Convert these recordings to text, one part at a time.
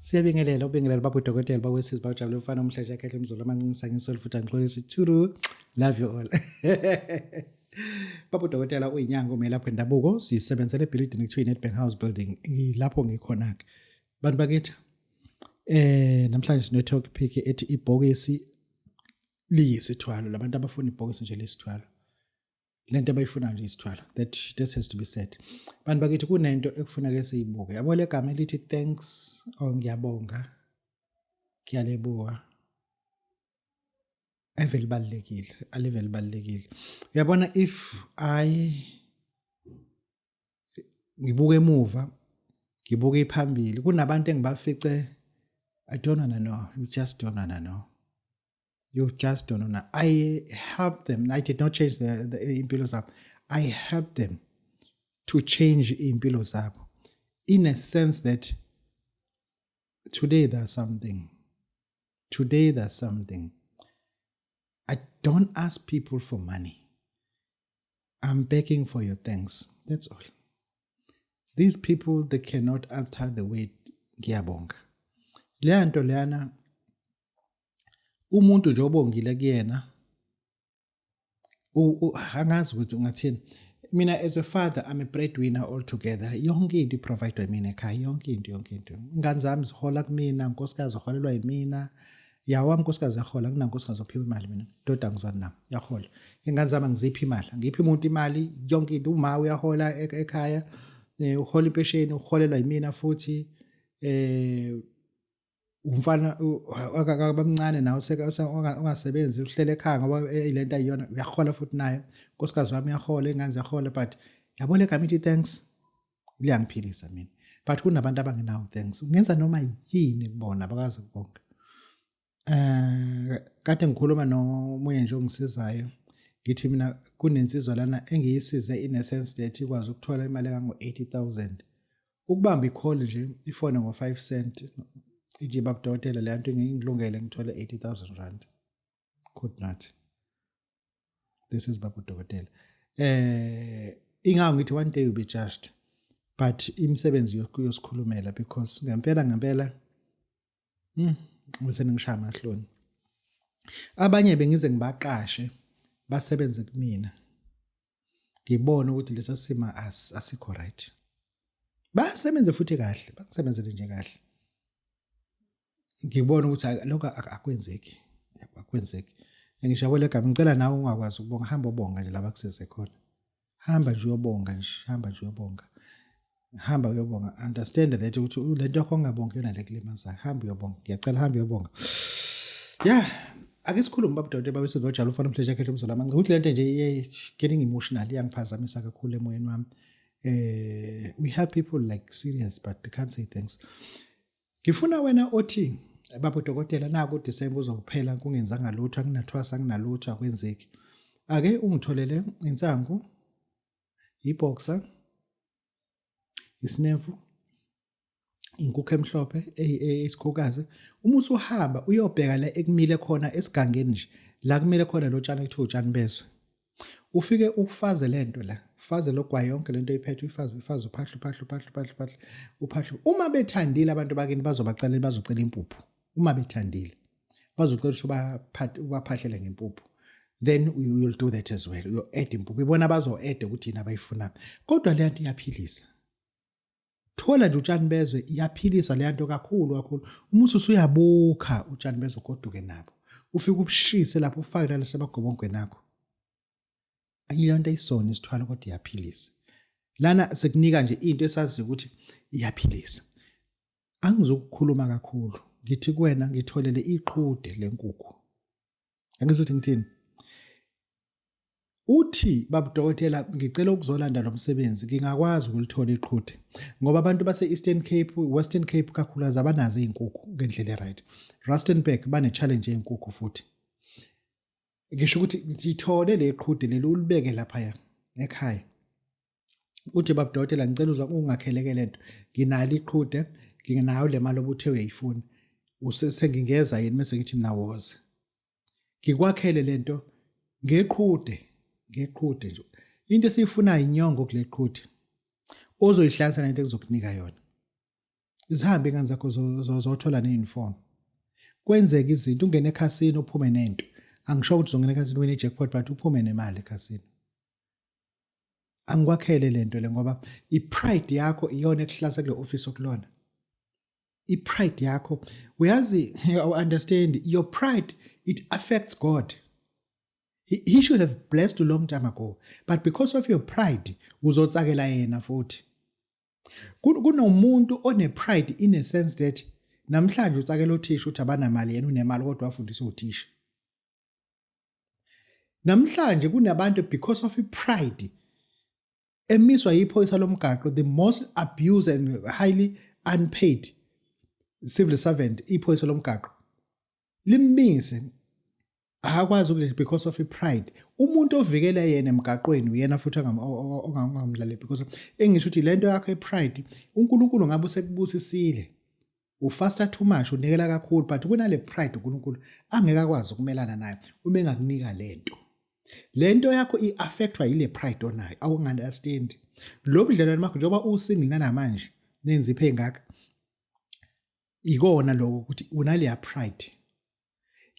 Siyabingelela ubingelela Babu Dokotela bawesizwe bawujabule mfana omhleja yakhe emzolo amancinisa ngesoli futhi angixolisa thuru love you all. Babu Dokotela uyinyanga umelaphi wendabuko sisebenzele ebuilding ekuthiwa iNedbank House building lapho ngikhona ke. Bantu bakithi namhlanje sine topic ethi ibhokisi liyisithwalo labantu abafuna ibhokisi nje lesithwalo. Lento abayifuna nje isithwalo this has to be said. Bantu bakithi kunento ekufuna ke siyibuke. Yabo le gama elithi thanks ngiyabonga. Ngiyalebuka. Eveli balekile, aliveli balekile. Uyabona if ngibuke emuva, ngibuke iphambili, kunabantu engibafice I don't wanna know, you just don't wanna know. You just don't know. I helped them. I did not change the impilo zabo. I helped them to change impilo zabo. In a sense that today there's something. Today there's something. I don't ask people for money. I'm begging for your thanks. That's all. These people, they cannot answer the word ngiyabonga. Leya nto leyana umuntu nje obongile kuyena angazi ukuthi ungathini. Mina as a father I'm a breadwinner altogether. Yonke into iprovide yimina ekhaya, yonke into. Ingane zami zihola kumina, unkosikazi uholelwa yimina. Yawami unkosikazi yahola, kunankosikazi ophiwa imali mina. Doda ngizwana nami, yahola. Ingane zami ngiziphi imali? Ngiphi umuntu imali? Yonke into uma uyahola ekhaya, uhola impesheni, uholelwa yimina futhi umfana akabamncane nawe ungasebenzi uhlele ekhaya ngoba ilento ayiyona uyahola futhi naye nkosikazi wami yahola ingane ziyahola but yabo le gama ithi thanks liyangiphilisa mina but kunabantu abangenawo thanks ungenza noma yini kubona abakazi kubonga kade ngikhuluma nomunye nje ongisizayo ngithi mina kunensizwa lana engiyisize in a sense that ikwazi ukuthola imali engango 80,000 ukubamba icall nje ifone ngo 5 cent iji Babu Dokotela le nto ngingilungele ngithole 80,000 rand. Could not. This is Babu Dokotela. Ingawo ngithi one day you'll be judged. But imisebenzi yosikhulumela because ngempela ngise ngishaya amahloni. Abanye bengize ngibaqashe basebenze kumina. Ngibona ukuthi lesa sima asikho right. Basebenze futhi kahle, bakusebenzele nje kahle. Ngibona ukuthi lokho akwenzeki. Akwenzeki. Ngishabo le gama ngicela nawe ungakwazi ukubonga hamba ubonga nje laba kusese khona. Hamba nje uyobonga nje, hamba nje uyobonga. Hamba uyobonga. Understand that ukuthi lento yakho ongabonga yona lekulimazayo. Hamba uyobonga. Ngiyacela hamba uyobonga. Yeah, ake sikhulume Babu Dokotela babesizwe njalo ufana umhleja yakhe emzolo amanzi. Ukuthi lento nje getting emotional iyangiphazamisa kakhulu emoyeni wami. We have people like serious but they can't say thanks. Ngifuna wena othi Babu Dokotela naku uDisemba uzokuphela kungenzanga lutho anginathwasa anginalutho akwenzeki. Ake ungitholele insangu, iboxer, isinefu, inkukhu emhlophe esikhukazi. Uma usuhamba uyobheka la ekumile khona esigangeni nje la kumile khona lo tshani ekuthiwa utshani bezwe. Ufike ufaze lento la, ufaze logwayi yonke lento iphethe ufaze uphahlu. Uma bethandile abantu bakini bazocela impuphu. Uma bethandile bazocela ukuthi ubaphahlele ngempuphu. Then you will do that as well. You add impuphu. Ibona bazo-add ukuthi yini abayifuna. Kodwa le nto iyaphilisa. Thola nje utshani bezwe iyaphilisa le nto kakhulu. Uma usuyabuka utshani bezwe goduke nabo. Ufike ubushise lapho ufake la sebagobongwe nakho. Ayiyonto ayisona isithwalo kodwa iyaphilisa. Lana sekunika nje into esazi ukuthi iyaphilisa. Angizokukhuluma kakhulu. Ngithi kuwena ngitholele iqhude lenkukhu. Angizothi ngithini? Uthi Babu Dokotela ngicela ukuzolanda lo msebenzi ngingakwazi ukulithola iqhude ngoba abantu base Eastern Cape, Western Cape kakhulukazi abanazo izinkukhu ngendlela right. Rustenburg bane challenge yezinkukhu futhi. Ngisho ukuthi ngithole le qhude leli ulibeke lapha ekhaya. Uthi Babu Dokotela ngicela uzwa ungakheleke lento. Nginalo iqhude, nginayo le mali obuthe uyayifuna. Usengingeza yini mase ngithi mina woza. Ngikwakhele lento ngeqhude nje. Into esifuna inyongo kule qhude. Ozoyihlanza lento ekuzokunika yona. zihambe ingane zakho zothola ne-uniform. Kwenzeka izinto ungene ekhasini uphume nento. Angisho ukuthi uzongena ekhasini wena i-jackpot but uphume nemali ekhasini. Angikwakhele lento le ngoba i-pride yakho iyona ekuhlasa kule office okulona. I-pride yakho uyazi, you understand, your pride, it affects God. He should have blessed you long time ago, but because of your pride uzotsakela yena futhi. Kunomuntu one-pride in a sense that namhlanje utsakela uthisha uthi abanamali yena unemali kodwa wafundisa uthisha. Namhlanje kunabantu because of i-pride emiswa yiphoyisa lomgaqo, the most abused and highly unpaid civil servant, iphoyisa lomgaqo limise akwazi ukuthi because of i-pride. Umuntu ovikela yena emgaqweni uyena futhi ongamdlali because engisho ukuthi lento yakho i-pride uNkulunkulu ngabe usekubusisile, ufasta too much, unikela kakhulu, but kunale pride uNkulunkulu angeke akwazi ukumelana nayo uma engakunika lento yakho i-affectwa yile pride onayo. Awunga-understand lo budlelwane bakho njengoba usingle namanje nenzipho engaka ikona lokho ukuthi unaleya pride.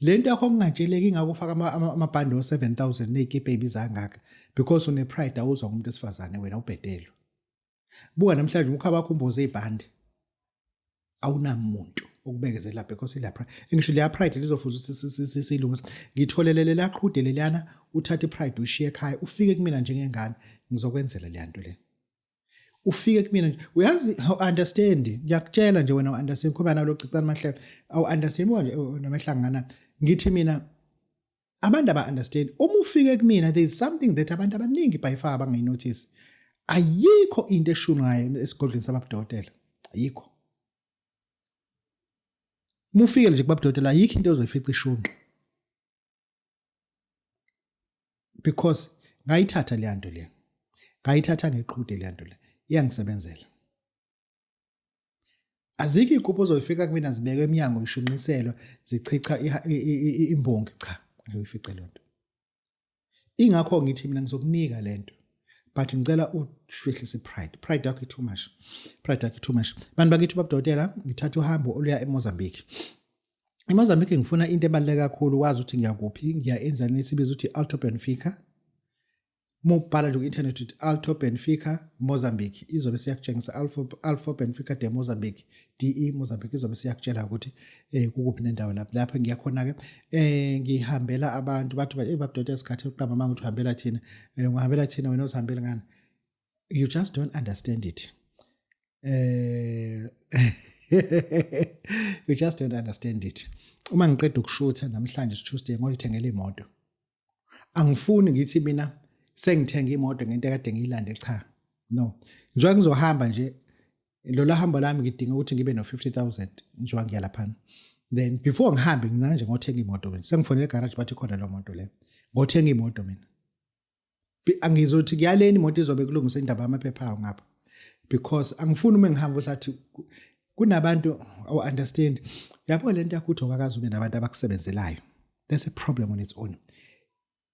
Lento yakho kungatsheleki ingakufaka amabhande o-7,000 nezikipa ezibizangaka because une-pride awuzwa ngumuntu wesifazane wena ubhedelo. Buka namhlanje umkhaba wakho umboze ibhande awunamuntu ukubekezela because ila pride. Ngisho leya pride lizofuza silungu ngitholelele la qhude leliyana uthathe ipride ushiye ekhaya ufike kumina njengengane ngizokwenzela le nto le. Ufike kumina nje uyazi, understand, ngiyakutshela nje wena understand kuba nalo cicana mahlebe understand manje namahlangana ngithi mina abantu understand uma ufike kumina there is something that abantu abaningi by far bangayinotice. Ayikho into eshungayo esigodlweni saBabu Dokotela, ayikho. Mufike nje kuBabu Dokotela ayikho into ozoyifica ishunqa because ngayithatha le nto le, ngayithatha ngeqhude le nto le iyangisebenzela. Azikho iqhupho ozoyifika kumina zibekwe eminyango ishunqiselwa zichicha imbongi, cha ngiyoyifica le nto. Ingakho ngithi mina ngizokunika lento but ngicela ushwehlise pride yakho too much, pride yakho too much. Bantu bakithi uBabu Dokotela ngithatha uhambo oluya eMozambique. eMozambique ngifuna into ebaluleke kakhulu wazi ukuthi ngiyakuphi, ngiya endlini esibiza ukuthi Alto Benfica. Mubhala nje ku-internet ukuthi Alto Benfica Mozambique izobe siyakutshengisa Alto Benfica de Mozambique, DE Mozambique izobe siyakutshela ukuthi kukuphi nendawo lapho ngiyakhona ke ngihambela abantu bathi Babu Dokotela isikhathi uqamba manje ukuthi uhambela thina, ungahambela thina wena uzihambela ngani. You just don't understand it. You just don't understand it. Uma ngiqeda ukushutha namhlanje Tuesday ngoyithengela imoto, angifuni ngithi mina sengithenga imoto ngento ekade ngiyilande, cha, no. Njengoba ngizohamba nje lo hamba lami ngidinga ukuthi ngibe no 50,000 njengoba ngiya lapha. Then before ngihambe nginanje ngothenga imoto mina, sengifonele egarage bathi khona lo moto le, ngothenga imoto mina. Angizothi kuyaleni imoto izobe kulungisa indaba yamaphepha ayo ngapha because angifuni uma ngihamba usathi kunabantu understand. Yabo lento yakuthi okakazi ube nabantu abakusebenzelayo, that's a problem on its own.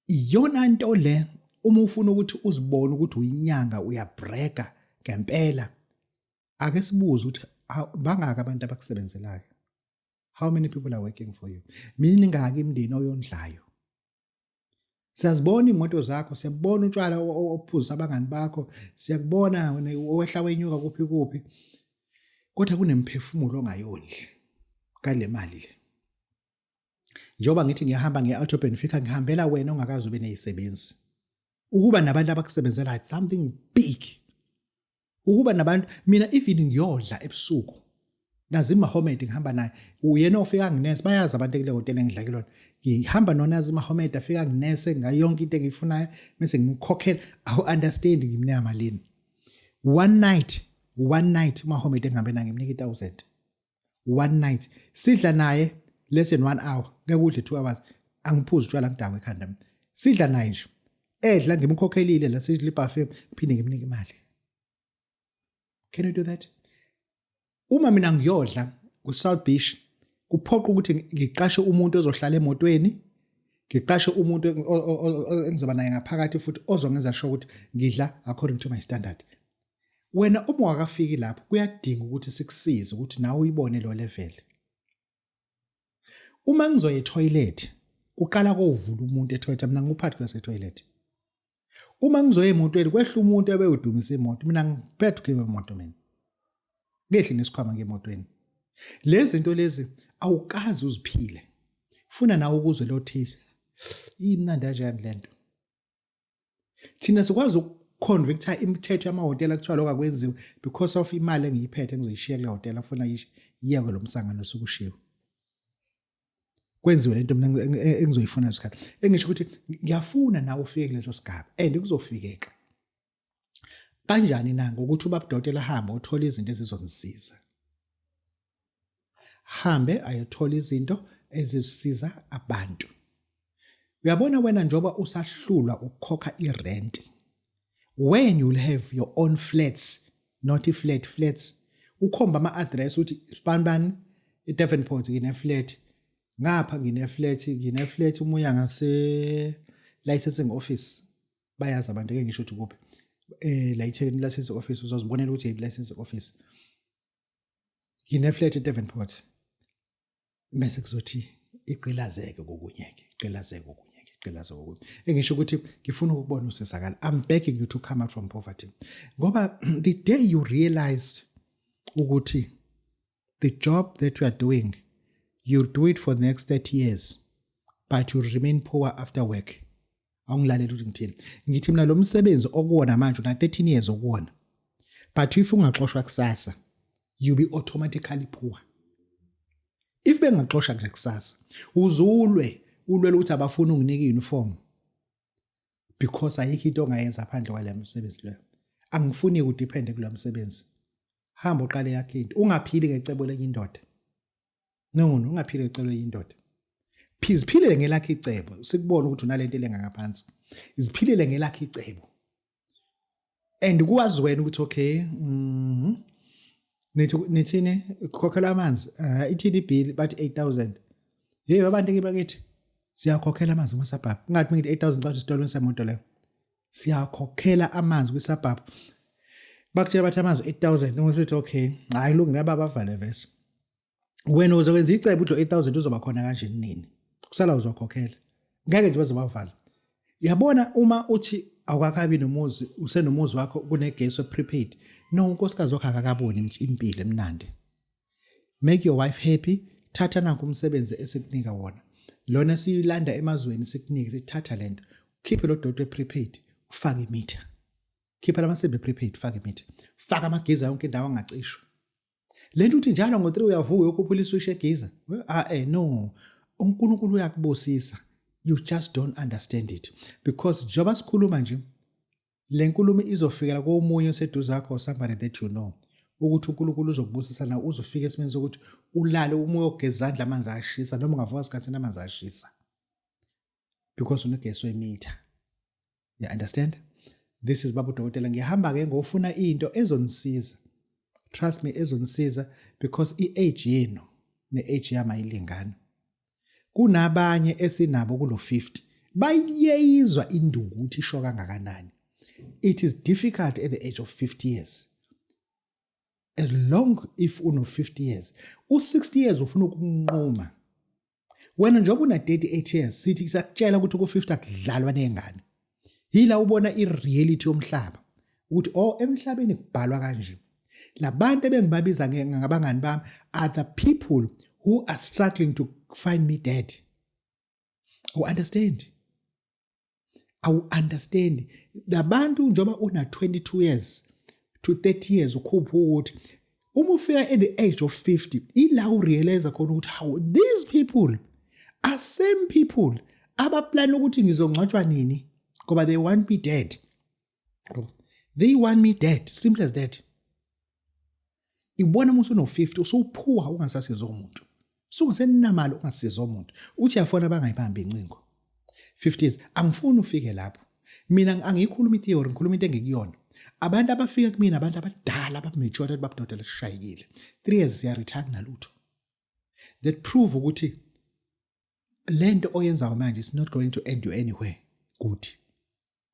Iyona nto le uma ufuna ukuthi uzibone ukuthi uyinyanga uyabreaka ngempela, ake sibuze ukuthi bangaka abantu abakusebenzelayo. How many people are working for you? Mina ngaki imndeni oyondlayo. Siyazibona imoto zakho, siyabona utshwala ophuza abangani bakho, siyakubona wehla wenyuka kuphi. Kodwa kunemphefumulo ongayondli kale mali le. Njengoba ngithi ngiyahamba nge-Alto Benfica ngihambela wena ongakazi ube nezisebenzi. Ukuba nabantu abakusebenzela it's something big. Ukuba nabantu mina even ngiyodla ebusuku. Nazi Mohammed ngihamba naye. Uyena ofika nginese bayazi abantu ekule hotel engidla kulona. Ngihamba nonazi Mohammed afika nginese ngayo yonke into engiyifunayo bese ngimkhokhela. Awu understand ngimnika malini. One night Mohammed engihambe naye ngimnika 1,000. One night sidla naye less than 1 hour, ngekudle 2 hours. Angiphuzi utshwala ngidawe ekhanda mina. Sidla naye nje. Edla ngimkhokhelile la sidla ibuffet phinde ngimnika imali. Can you do that? Uma mina ngiyodla ku-South Beach kuphoqa ukuthi ngiqashe umuntu ozohlala emotweni, ngiqashe umuntu engizoba naye ngaphakathi futhi ozongenza sure ukuthi ngidla according to my standard. wena uma wakafiki lapho kuyadinga ukuthi sikusize ukuthi nawe uyibone lo level. Uma ngizoya etoilet uqala kovula umuntu etoilet, mina nguphathi kwase toilet. Uma ngizoya emotweni kwehla umuntu ebeyudumisa imoto, mina ngiphethe ke emoto mina. Ngehle nesikhwama ngemotweni. Lezi zinto lezi awukazi uziphile. Funa nawe ukuzwe lo taste. Imnandi kanjani lento. Thina sikwazi ukuconvicta imithetho yamahhotela kuthiwa lokho akwenziwe because of imali engiyiphethe engizoyishiya kule hotela afuna yiya kwelo msangano sokushiwa. Kwenziwe lento mina engizoyifuna isikhathi. Engisho ukuthi ngiyafuna nawe ufike kuleso sigaba and kuzofikeka. Kanjani na ngokuthi uBabu Dokotela hamba uthola izinto ezizomsiza. Hambe ayothola izinto ezisiza abantu. Uyabona wena njoba usahlulwa ukukhokha irent. When you'll have your own flats, not flats. Ukhomba ama-address uthi banibani eDevonport ngine-flat. Ngapha ngine-flat umuya ngase licensing office. Bayazi abantu ke ngisho ukuthi kuphi. La ithekeni licensing office uzozibonela ukuthi licensing office. Ngine-flat eDevonport. Bese kuzothi iqilazeke kokunyeke. Engisho ukuthi ngifuna ukubona usesakala. I'm begging you to come out from poverty. Ngoba the day you realize ukuthi the job that you are doing, you'll do it for the next 30 years, but you'll remain poor after work. Awungilalela ukuthi ngithini. Ngithi mina lo msebenzi okuwona manje una 13 years okuwona. But if ungaxoshwa kusasa, you'll be automatically poor. If bengaxoshwa kusasa, ulwele ukuthi abafuna unginika uniform because ayikho into ongayenza phandle kwale msebenzi leyo. Angifuni ukudepende kule msebenzi. Hamba uqale yakhe into. Ungaphili ngecebo lenye indoda. No, ungaphili ngecebo lenye indoda. Philele ngelakhe icebo. Sikubona ukuthi unalento elengaphansi. Iziphilele ngelakhe icebo. And ukwazi wena ukuthi okay, nithini ukhokhela amanzi, ithini bill but 8,000. Hey abantu ngibakithi siyakhokhela amanzi kuSabhabhu. Ungathi ngithi 8,000 xa isitolo semoto leyo. Siyakhokhela amanzi kuSabhabhu. Bakutshela bathi amanzi 8,000 ukuthi okay, hayi kulungile abavale vese. Wena uzokwenza icebo ukuthi 8,000 uzoba khona kanjeni nini? Kusala uzokhokhela. Ngeke nje bazobavala. Uyabona uma uthi awukakabi nomuzi, usenomuzi wakho kunegesi prepaid. No, unkosikazi wakho akakaboni impilo emnandi. Make your wife happy. Thatha nanku umsebenzi esikunika wona. Lona siyilanda emazweni sikunika sithatha lento. Khiphe lo dodo prepaid, ufake imeter. Khipha lamasembe prepaid, ufake imeter. Faka amageza yonke indawo angacishwa. Lento uthi njalo ngo3 uyavuka uyokhuphula iswish egeza. No. uNkulunkulu uyakubusisa. You just don't understand it because njoba sikhuluma nje le nkulumo izofikela komunye oseduze zakho somebody that you know ukuthi uNkulunkulu uzokubusisa na uzofika esimeni sokuthi ulale umoya ogezandla amanzi ashisa noma ungavuka isikhathi amanzi ashisa because unegesi wemitha. You understand? This is Babu Dokotela. Ngihamba ke ngofuna into ezonisiza. Trust me, ezonisiza because i-age yenu ne-age yami ayilingani. Kunabanye esinabo kulo 50 bayeyizwa induku ukuthi isho kangakanani. It is difficult at the age of 50 years. As long if uno 50 years, u60 years ufuna ukunqoma. Wena njengoba una 38 years sithi sakutshela ukuthi ku50 akudlalwa nengane. Yila ubona ireality yomhlaba ukuthi emhlabeni kubhalwa kanje. Labantu bengibabiza ngabangani bami are the people who are struggling to find me dead. I understand. Labantu njoba una 22 years to 30 years ukhupha ukuthi uma ufika at the age of 50 ila urealize khona ukuthi how these people are same people abaplan ukuthi ngizongcwatshwa nini ngoba they want me dead. They want me dead, simple as that. Ibona musu no 50 usuphuwa ungasasiza umuntu. Sungasenamali ungasiza umuntu. Uthi yafona bangayibambi incingo. 50s angifuni ufike lapho. Mina angiyikhuluma itheory, ngikhuluma into engekuyona. Abantu abafika kumina abantu abadala abamature Babu Dokotela shayikile. 3 years siya retire nalutho. That prove ukuthi lento oyenzayo manje is not going to end you anywhere good.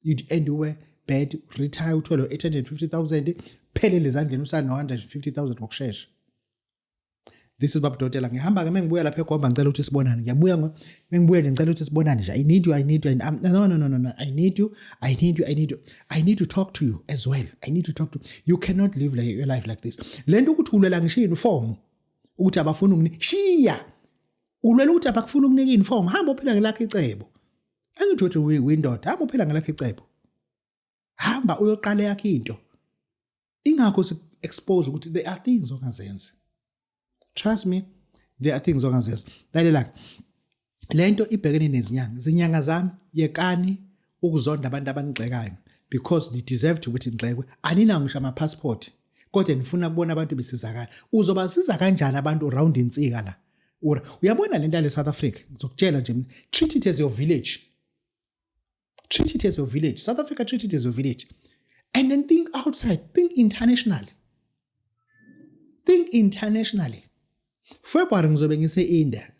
It end you bad, retire uthole 850,000 phelele ezandleni usana 150,000 ngokusheshsha. This is Babu Dokotela. Ngihamba ke mengibuya lapha eGomba ngicela ukuthi sibonane. Ngiyabuya mengibuya nje ngicela ukuthi sibonane nje. I need you. No. I need you. I need to talk to you as well. I need to talk to you. You cannot live like your life like this. Lento ukuthi ulela ngishiya uniform ukuthi abafuna ukunika. Shiya. Ulela ukuthi abakufuna ukunika uniform. Hamba uphila ngelakhe icebo. Angithi uthi windoda, hamba uphila ngelakhe icebo. Hamba uyoqala yakhe into. Ingakho si expose ukuthi there are things ongazenza. Trust me, there are things ongazenza. Lalela lento ibhekene nezinyanga. Zinyanga zami yekani ukuzonda abantu abanigxekayo because they deserve to ukuthi ngixekwe. Anina ngisho ama passport. Kodwa nifuna ukubona abantu besizakala. Uzobasiza kanjani abantu around insika la? Uyabona lento le South Africa. Ngizokutshela nje, treat it as your village. Treat it as your village. South Africa, treat it as your village. And then think outside. Think internationally. Think internationally. February ngizobe ngise India.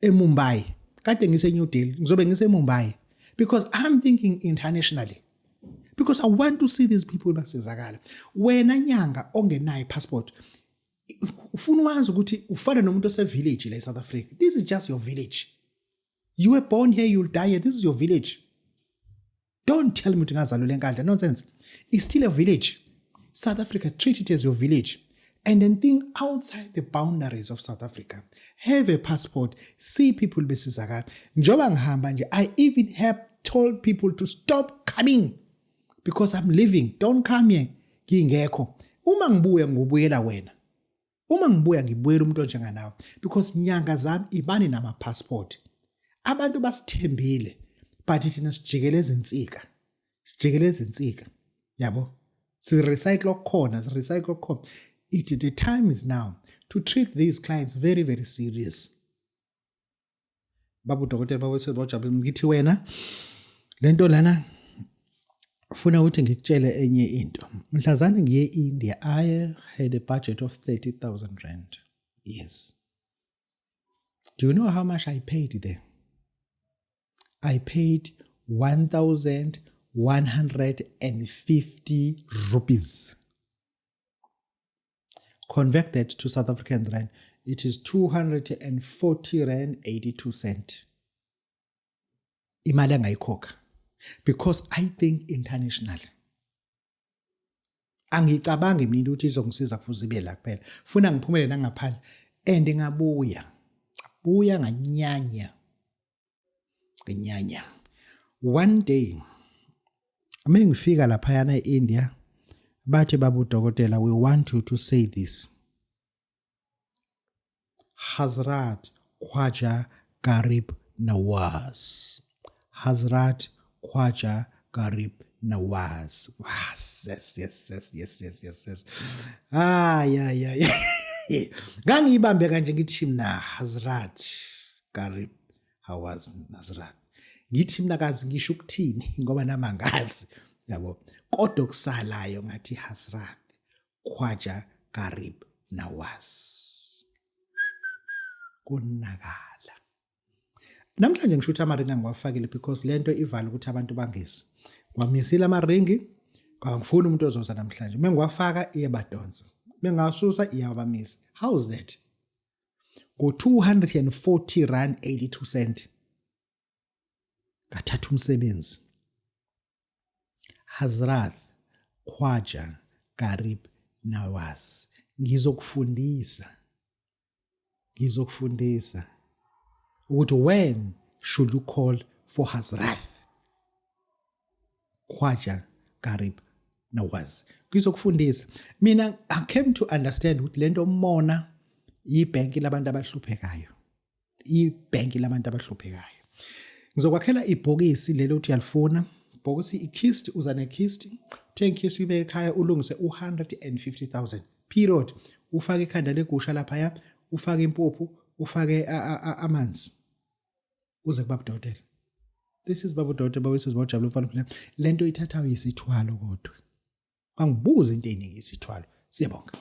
Mumbai. Kade ngise New Delhi. Ngizobe ngise Mumbai. Because I'm thinking internationally. Because I want to see these people basizakala. Wena nyanga ongenayo passport. Ufuna wazi ukuthi ufana nomuntu ose village la South Africa. This is just your village. You were born here, you'll die here. This is your village. Don't tell me ukuthi ngazalwa enkandla. Nonsense. It's still a village. South Africa, treat it as your village. And then think outside the boundaries of South Africa. Have a passport. See people besizakala. Njoba ngihamba nje, I even have told people to stop coming. Because I'm leaving. Don't come here. Ngingekho. Uma ngibuya ngibuyela wena. Uma ngibuya ngibuyela umuntu onjenganawe. Because nyanga zami ibani nama passport. Abantu basithembile. But thina sijikeleza insika. Sijikeleza insika. Yabo? Si recycle okukhona, the time is now to treat these clients very, very serious. Babu Dokotela bawesebojabula ngithi wena lento lana ufuna ukuthi ngikutshele enye into. Mhlazana ngiye India, I had a budget of 30,000 rand. Yes. Do you know how much I paid there? I paid 1,150 rupees. Converted to South African rand, it is 240 rand 82 cent. Imali engayikhokha. Because I think international. Angicabangi mina ukuthi izongisiza kufuze ibe la kuphela. Funa ngiphumele nangaphandle and ngabuya. Buya nganyanya. Nganyanya. One day, ngifika lapha yana eIndia, bathi Babu Dokotela, we want you to say this. Hazrat Khwaja Garib Nawaz. Hazrat Khwaja Garib Nawaz. Yes. Yeah. Ngangiyibambe kanje ngithi mina Hazrat Garib Nawaz Hazrat. Ngithi mina kazi ngisho ukuthini ngoba nami angazi. Yabo. Kodwa kusalayo ngathi Hazrat Khwaja Garib Nawaz. Kunakala. Namhlanje ngisho ukuthi amaringi angiwafakile because lento ivala ukuthi abantu bangezi. Kwamisile amaringi, kwangifuna umuntu ozoza namhlanje. Mengiwafaka iyabadonsa. Mengasusa iyabamisa. How is that? Go 240 rand 82 cent. Kathatha umsebenzi. Hazrat Khwaja Garib Nawaz. Ngizokufundisa ukuthi when should you call for Hazrat Khwaja Garib Nawaz. Ngizokufundisa. Mina I came to understand ukuthi lento mona ibhenki labantu abahluphekayo. Ngizokwakhela ibhokisi lelo uthi uyalifuna. Ibhokisi ikist uza nekist. 10 kist uyibeke ekhaya ulungise 150,000. Period. Ufake ikhanda legusha lapha ya, ufake impuphu, ufake amanzi. Uze kuBabu Dokotela. This is Babu Dokotela bawesizibawujabula mfana. Lento ithathayo yisithwalo kodwa. Angibuza into eyiningi isithwalo. Siyabonga.